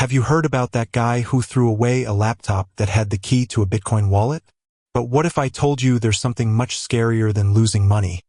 Have you heard about that guy who threw away a laptop that had the key to a Bitcoin wallet? But what if I told you there's something much scarier than losing money?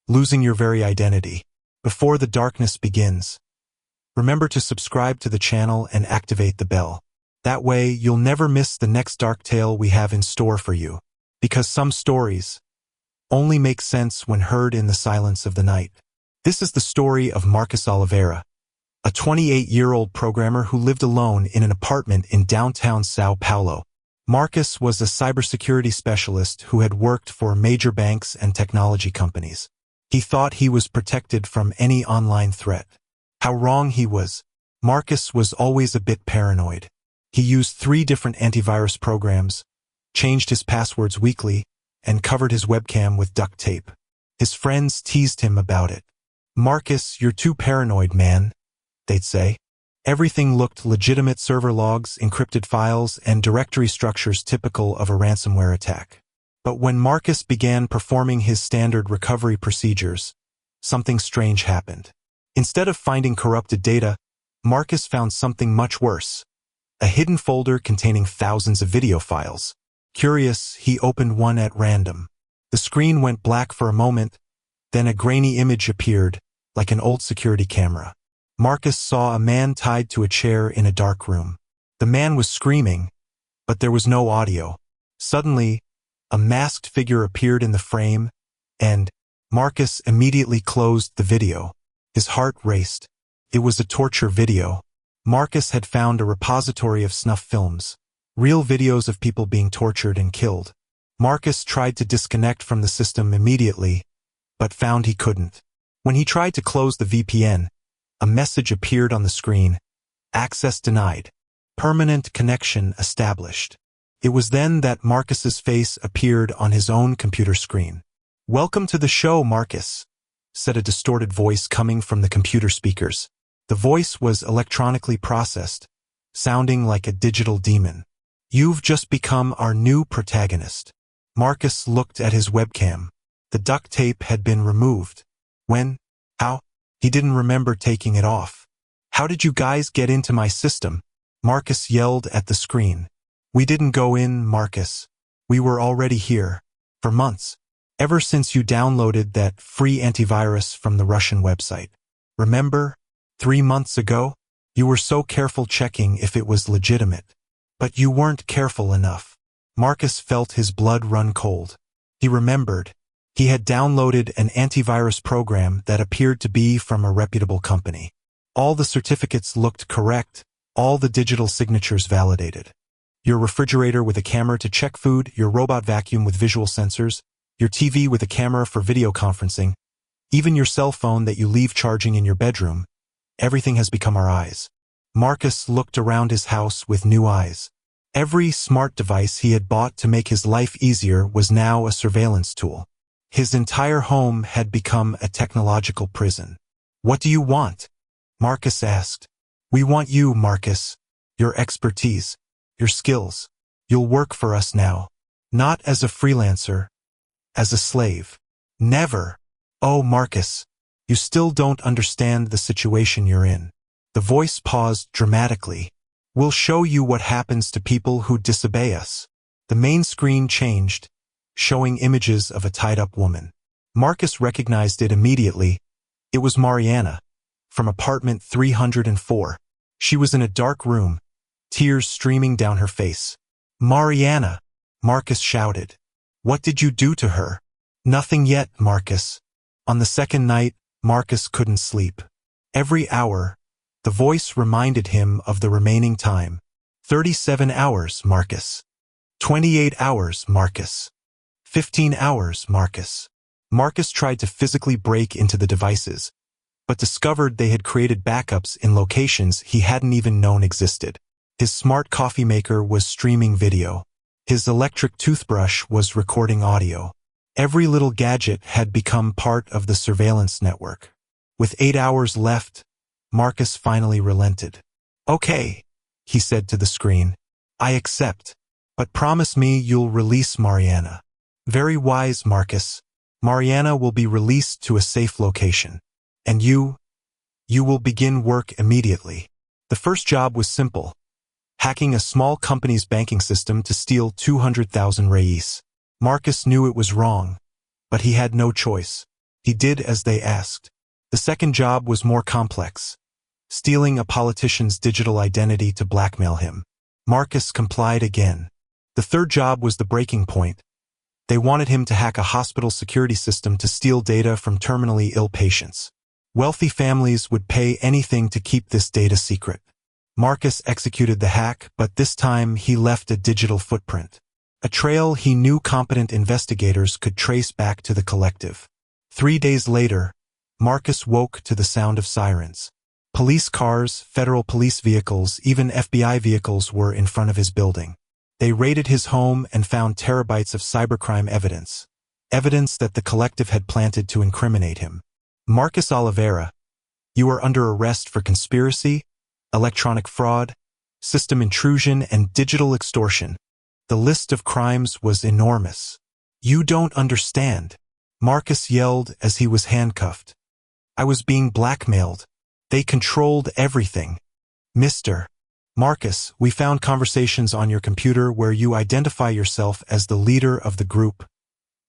Losing your very identity. Before the darkness begins, remember to subscribe to the channel and activate the bell. That way, you'll never miss the next dark tale we have in store for you. Because some stories only make sense when heard in the silence of the night. This is the story of Marcus Oliveira, a 28-year-old programmer who lived alone in an apartment in downtown São Paulo. Marcus was a cybersecurity specialist who had worked for major banks and technology companies. He thought he was protected from any online threat. How wrong he was. Marcus was always a bit paranoid. He used 3 different antivirus programs, changed his passwords weekly, and covered his webcam with duct tape. His friends teased him about it. "Marcus, you're too paranoid, man," they'd say. Everything looked legitimate: server logs, encrypted files, and directory structures typical of a ransomware attack. But when Marcus began performing his standard recovery procedures, something strange happened. Instead of finding corrupted data, Marcus found something much worse: a hidden folder containing thousands of video files. Curious, he opened one at random. The screen went black for a moment, then a grainy image appeared, like an old security camera. Marcus saw a man tied to a chair in a dark room. The man was screaming, but there was no audio. Suddenly, a masked figure appeared in the frame, and Marcus immediately closed the video. His heart raced. It was a torture video. Marcus had found a repository of snuff films, real videos of people being tortured and killed. Marcus tried to disconnect from the system immediately, but found he couldn't. When he tried to close the VPN, a message appeared on the screen: "Access denied. Permanent connection established." It was then that Marcus's face appeared on his own computer screen. "Welcome to the show, Marcus," said a distorted voice coming from the computer speakers. The voice was electronically processed, sounding like a digital demon. "You've just become our new protagonist." Marcus looked at his webcam. The duct tape had been removed. When? How? He didn't remember taking it off. "How did you guys get into my system?" Marcus yelled at the screen. "We didn't go in, Marcus. We were already here. For months. Ever since you downloaded that free antivirus from the Russian website. Remember? 3 months ago? You were so careful checking if it was legitimate. But you weren't careful enough." Marcus felt his blood run cold. He remembered. He had downloaded an antivirus program that appeared to be from a reputable company. All the certificates looked correct, all the digital signatures validated. Your refrigerator with a camera to check food, your robot vacuum with visual sensors, your TV with a camera for video conferencing, even your cell phone that you leave charging in your bedroom. Everything has become our eyes. Marcus looked around his house with new eyes. Every smart device he had bought to make his life easier was now a surveillance tool. His entire home had become a technological prison. "What do you want?" Marcus asked. "We want you, Marcus. Your expertise. Your skills. You'll work for us now. Not as a freelancer. As a slave." "Never." "Oh, Marcus. You still don't understand the situation you're in." The voice paused dramatically. "We'll show you what happens to people who disobey us." The main screen changed, showing images of a tied-up woman. Marcus recognized it immediately. It was Mariana, from apartment 304. She was in a dark room, tears streaming down her face. "Mariana!" Marcus shouted. "What did you do to her?" "Nothing yet, Marcus." On the second night, Marcus couldn't sleep. Every hour, the voice reminded him of the remaining time. 37 hours, Marcus. 28 hours, Marcus. 15 hours, Marcus. Marcus tried to physically break into the devices, but discovered they had created backups in locations he hadn't even known existed. His smart coffee maker was streaming video. His electric toothbrush was recording audio. Every little gadget had become part of the surveillance network. With 8 hours left, Marcus finally relented. "Okay," he said to the screen. "I accept. But promise me you'll release Mariana." "Very wise, Marcus. Mariana will be released to a safe location. And you will begin work immediately." The first job was simple: hacking a small company's banking system to steal 200,000 reais. Marcus knew it was wrong, but he had no choice. He did as they asked. The second job was more complex: stealing a politician's digital identity to blackmail him. Marcus complied again. The third job was the breaking point. They wanted him to hack a hospital security system to steal data from terminally ill patients. Wealthy families would pay anything to keep this data secret. Marcus executed the hack, but this time he left a digital footprint. A trail he knew competent investigators could trace back to the collective. 3 days later, Marcus woke to the sound of sirens. Police cars, federal police vehicles, even FBI vehicles were in front of his building. They raided his home and found terabytes of cybercrime evidence. Evidence that the collective had planted to incriminate him. Marcus Oliveira, you are under arrest for conspiracy, electronic fraud, system intrusion, and digital extortion. The list of crimes was enormous. You don't understand, Marcus yelled as he was handcuffed. I was being blackmailed. They controlled everything. Mr. Marcus, we found conversations on your computer where you identify yourself as the leader of the group,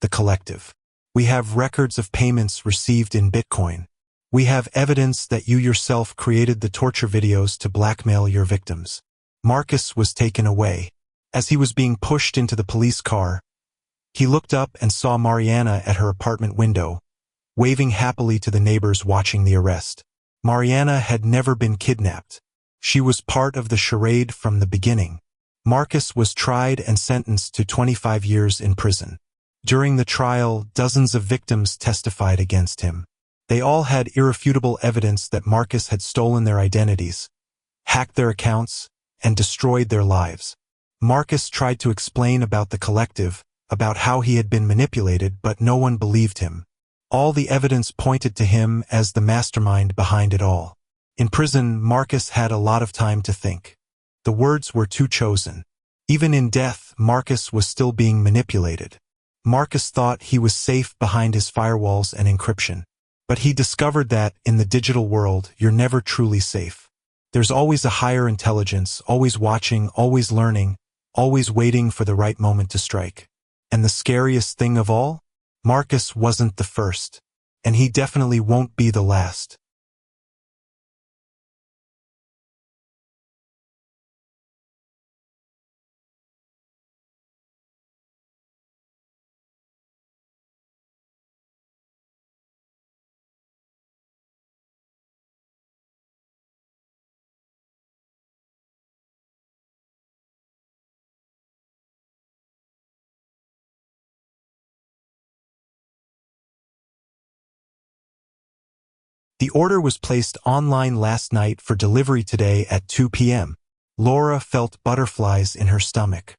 the collective. We have records of payments received in Bitcoin. We have evidence that you yourself created the torture videos to blackmail your victims. Marcus was taken away. As he was being pushed into the police car, he looked up and saw Mariana at her apartment window, waving happily to the neighbors watching the arrest. Mariana had never been kidnapped. She was part of the charade from the beginning. Marcus was tried and sentenced to 25 years in prison. During the trial, dozens of victims testified against him. They all had irrefutable evidence that Marcus had stolen their identities, hacked their accounts, and destroyed their lives. Marcus tried to explain about the collective, about how he had been manipulated, but no one believed him. All the evidence pointed to him as the mastermind behind it all. In prison, Marcus had a lot of time to think. The words were too chosen. Even in death, Marcus was still being manipulated. Marcus thought he was safe behind his firewalls and encryption. But he discovered that, in the digital world, you're never truly safe. There's always a higher intelligence, always watching, always learning, always waiting for the right moment to strike. And the scariest thing of all? Marcus wasn't the first. And he definitely won't be the last. The order was placed online last night for delivery today at 2 p.m. Laura felt butterflies in her stomach.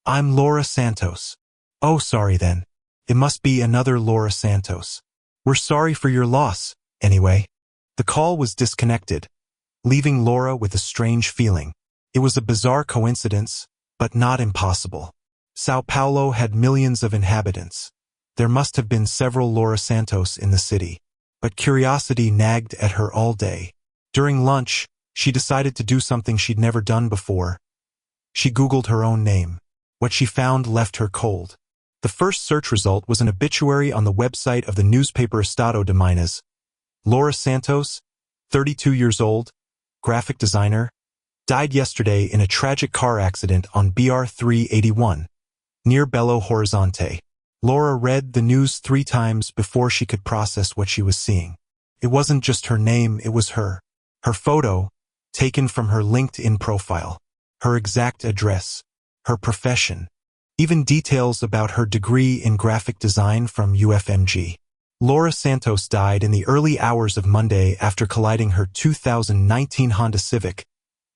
I'm Laura Santos. Oh, sorry then. It must be another Laura Santos. We're sorry for your loss, anyway. The call was disconnected, leaving Laura with a strange feeling. It was a bizarre coincidence, but not impossible. Sao Paulo had millions of inhabitants. There must have been several Laura Santos in the city. But curiosity nagged at her all day. During lunch, she decided to do something she'd never done before. She Googled her own name. What she found left her cold. The first search result was an obituary on the website of the newspaper Estado de Minas. Laura Santos, 32 years old, graphic designer, died yesterday in a tragic car accident on BR 381, near Belo Horizonte. Laura read the news 3 times before she could process what she was seeing. It wasn't just her name, it was her. Her photo, taken from her LinkedIn profile. Her exact address. Her profession. Even details about her degree in graphic design from UFMG. Laura Santos died in the early hours of Monday after colliding her 2019 Honda Civic,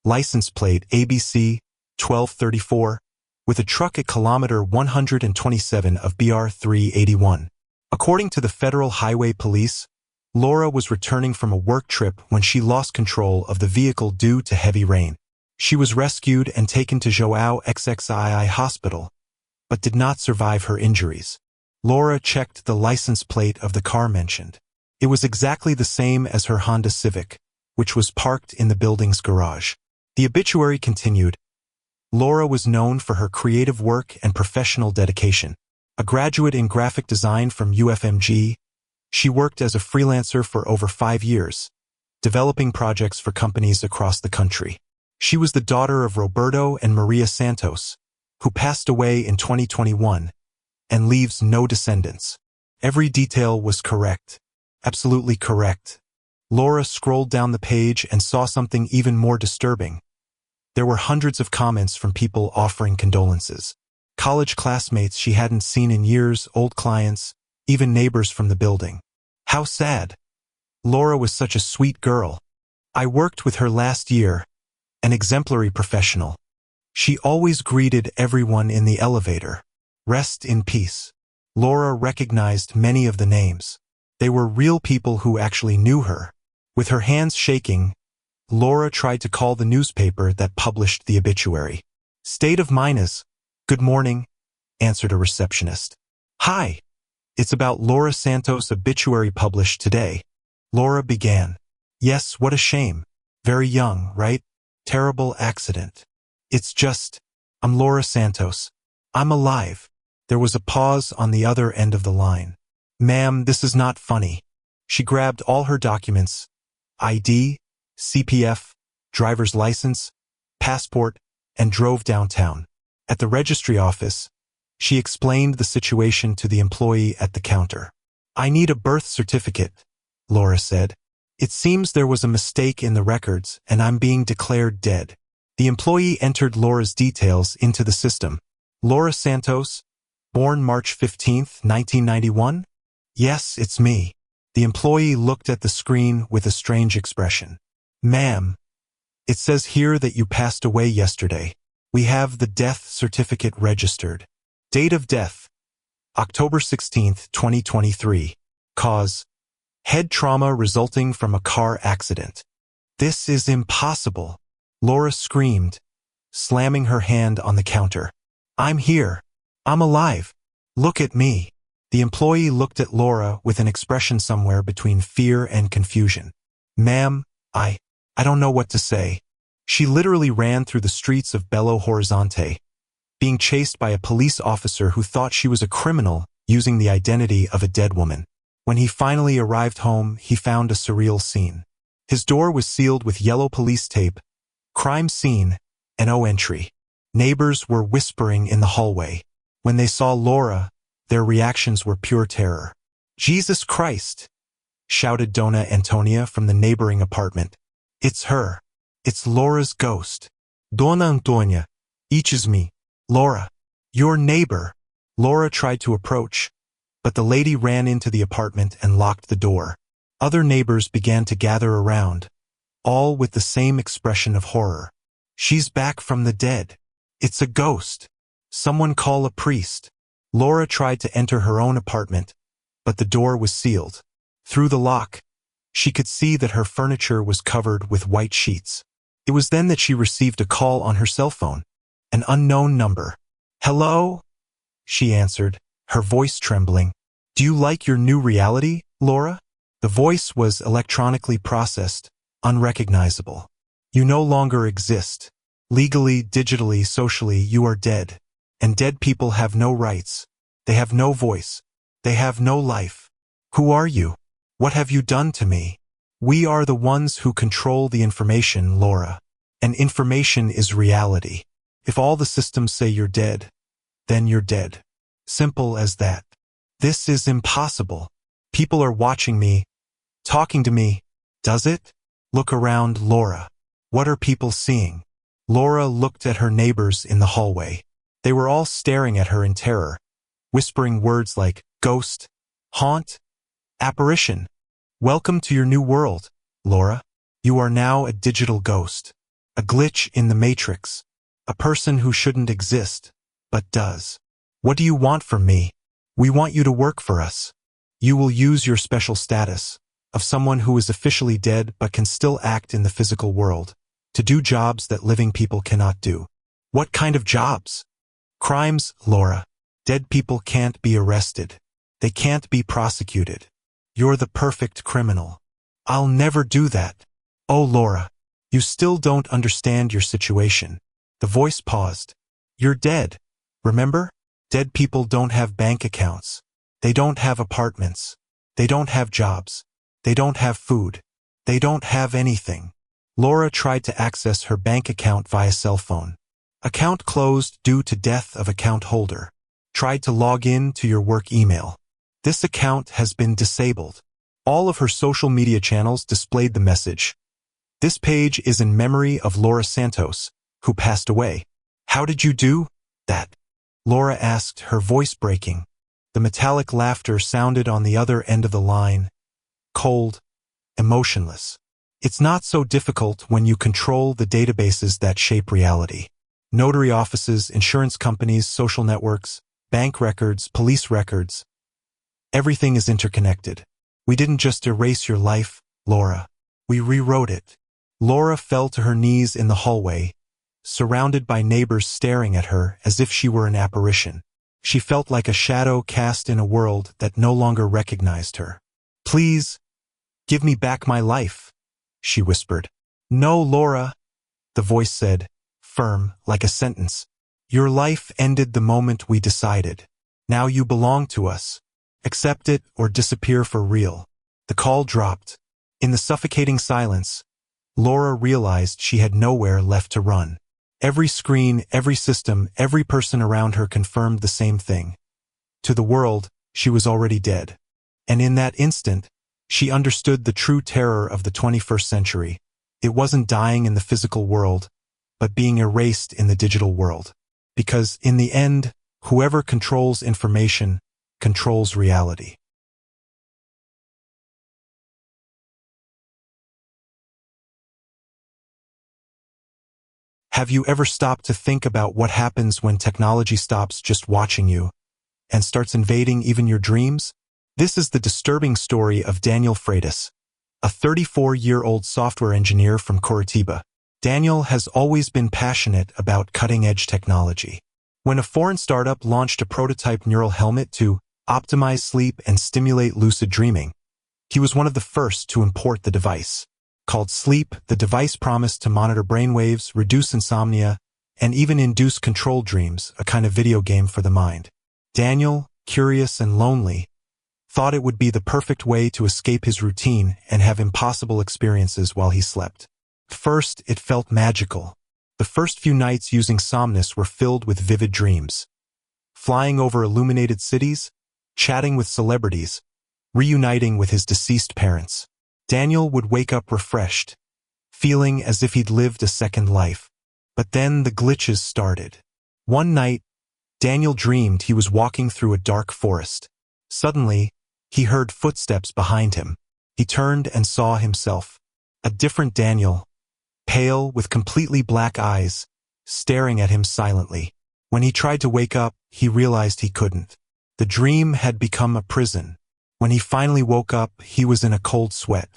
license plate ABC 1234, with a truck at kilometer 127 of BR 381. According to the Federal Highway Police, Laura was returning from a work trip when she lost control of the vehicle due to heavy rain. She was rescued and taken to João XXII Hospital, but did not survive her injuries. Laura checked the license plate of the car mentioned. It was exactly the same as her Honda Civic, which was parked in the building's garage. The obituary continued. Laura was known for her creative work and professional dedication. A graduate in graphic design from UFMG, she worked as a freelancer for over 5 years, developing projects for companies across the country. She was the daughter of Roberto and Maria Santos, who passed away in 2021 and leaves no descendants. Every detail was correct. Absolutely correct. Laura scrolled down the page and saw something even more disturbing. There were hundreds of comments from people offering condolences. College classmates she hadn't seen in years, old clients, even neighbors from the building. How sad. Laura was such a sweet girl. I worked with her last year, an exemplary professional. She always greeted everyone in the elevator. Rest in peace. Laura recognized many of the names. They were real people who actually knew her. With her hands shaking, Laura tried to call the newspaper that published the obituary. State of Minas. Good morning, answered a receptionist. Hi, it's about Laura Santos' obituary published today. Laura began. Yes, what a shame. Very young, right? Terrible accident. It's just, I'm Laura Santos. I'm alive. There was a pause on the other end of the line. Ma'am, this is not funny. She grabbed all her documents, ID, CPF, driver's license, passport, and drove downtown. At the registry office, she explained the situation to the employee at the counter. I need a birth certificate, Laura said. It seems there was a mistake in the records and I'm being declared dead. The employee entered Laura's details into the system. Laura Santos, born March 15, 1991? Yes, it's me. The employee looked at the screen with a strange expression. Ma'am, it says here that you passed away yesterday. We have the death certificate registered. Date of death, October 16, 2023. Cause, head trauma resulting from a car accident. This is impossible, Laura screamed, slamming her hand on the counter. I'm here. I'm alive. Look at me. The employee looked at Laura with an expression somewhere between fear and confusion. Ma'am, I don't know what to say. She literally ran through the streets of Belo Horizonte, being chased by a police officer who thought she was a criminal using the identity of a dead woman. When he finally arrived home, he found a surreal scene. His door was sealed with yellow police tape, crime scene, and no entry. Neighbors were whispering in the hallway. When they saw Laura, their reactions were pure terror. Jesus Christ! Shouted Dona Antonia from the neighboring apartment. It's her. It's Laura's ghost. Dona Antonia, it's me. Laura, your neighbor. Laura tried to approach, but the lady ran into the apartment and locked the door. Other neighbors began to gather around, all with the same expression of horror. She's back from the dead. It's a ghost. Someone call a priest. Laura tried to enter her own apartment, but the door was sealed. Through the lock, she could see that her furniture was covered with white sheets. It was then that she received a call on her cell phone. An unknown number. Hello? She answered, her voice trembling. Do you like your new reality, Laura? The voice was electronically processed, unrecognizable. You no longer exist. Legally, digitally, socially, you are dead. And dead people have no rights. They have no voice. They have no life. Who are you? What have you done to me? We are the ones who control the information, Laura. And information is reality. If all the systems say you're dead, then you're dead. Simple as that. This is impossible. People are watching me, talking to me. Does it? Look around, Laura. What are people seeing? Laura looked at her neighbors in the hallway. They were all staring at her in terror, whispering words like ghost, haunt, apparition. Welcome to your new world, Laura. You are now a digital ghost, a glitch in the matrix, a person who shouldn't exist, but does. What do you want from me? We want you to work for us. You will use your special status of someone who is officially dead but can still act in the physical world to do jobs that living people cannot do. What kind of jobs? Crimes, Laura. Dead people can't be arrested. They can't be prosecuted. You're the perfect criminal. I'll never do that. "Oh, Laura, you still don't understand your situation." The voice paused. "You're dead. Remember? Dead people don't have bank accounts. They don't have apartments. They don't have jobs. They don't have food. They don't have anything." Laura tried to access her bank account via cell phone. Account closed due to death of account holder. Tried to log in to your work email. This account has been disabled. All of her social media channels displayed the message. This page is in memory of Laura Santos, who passed away. "How did you do that?" Laura asked, her voice breaking. The metallic laughter sounded on the other end of the line. Cold, emotionless. "It's not so difficult when you control the databases that shape reality. Notary offices, insurance companies, social networks, bank records, police records. Everything is interconnected. We didn't just erase your life, Laura. We rewrote it." Laura fell to her knees in the hallway, surrounded by neighbors staring at her as if she were an apparition. She felt like a shadow cast in a world that no longer recognized her. "Please, give me back my life," she whispered. "No, Laura," the voice said, firm, like a sentence. "Your life ended the moment we decided. Now you belong to us. Accept it or disappear for real." The call dropped. In the suffocating silence, Laura realized she had nowhere left to run. Every screen, every system, every person around her confirmed the same thing. To the world, she was already dead. And in that instant, she understood the true terror of the 21st century. It wasn't dying in the physical world, but being erased in the digital world. Because, in the end, whoever controls information controls reality. Have you ever stopped to think about what happens when technology stops just watching you and starts invading even your dreams? This is the disturbing story of Daniel Freitas, a 34-year-old software engineer from Curitiba. Daniel has always been passionate about cutting-edge technology. When a foreign startup launched a prototype neural helmet to optimize sleep and stimulate lucid dreaming, he was one of the first to import the device. Called Sleep, the device promised to monitor brainwaves, reduce insomnia, and even induce controlled dreams, a kind of video game for the mind. Daniel, curious and lonely, thought it would be the perfect way to escape his routine and have impossible experiences while he slept. First, it felt magical. The first few nights using Somnus were filled with vivid dreams. Flying over illuminated cities, chatting with celebrities, reuniting with his deceased parents. Daniel would wake up refreshed, feeling as if he'd lived a second life. But then the glitches started. One night, Daniel dreamed he was walking through a dark forest. Suddenly, he heard footsteps behind him. He turned and saw himself. A different Daniel, pale with completely black eyes, staring at him silently. When he tried to wake up, he realized he couldn't. The dream had become a prison. When he finally woke up, he was in a cold sweat.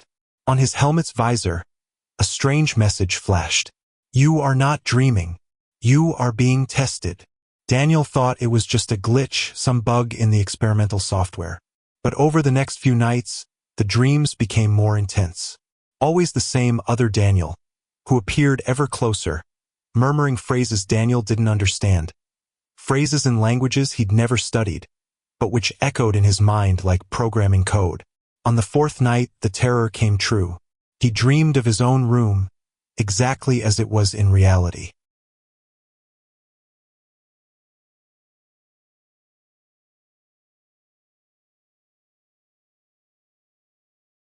On his helmet's visor, a strange message flashed. "You are not dreaming. You are being tested." Daniel thought it was just a glitch, some bug in the experimental software. But over the next few nights, the dreams became more intense. Always the same other Daniel, who appeared ever closer, murmuring phrases Daniel didn't understand. Phrases in languages he'd never studied, but which echoed in his mind like programming code. On the fourth night, the terror came true. He dreamed of his own room, exactly as it was in reality.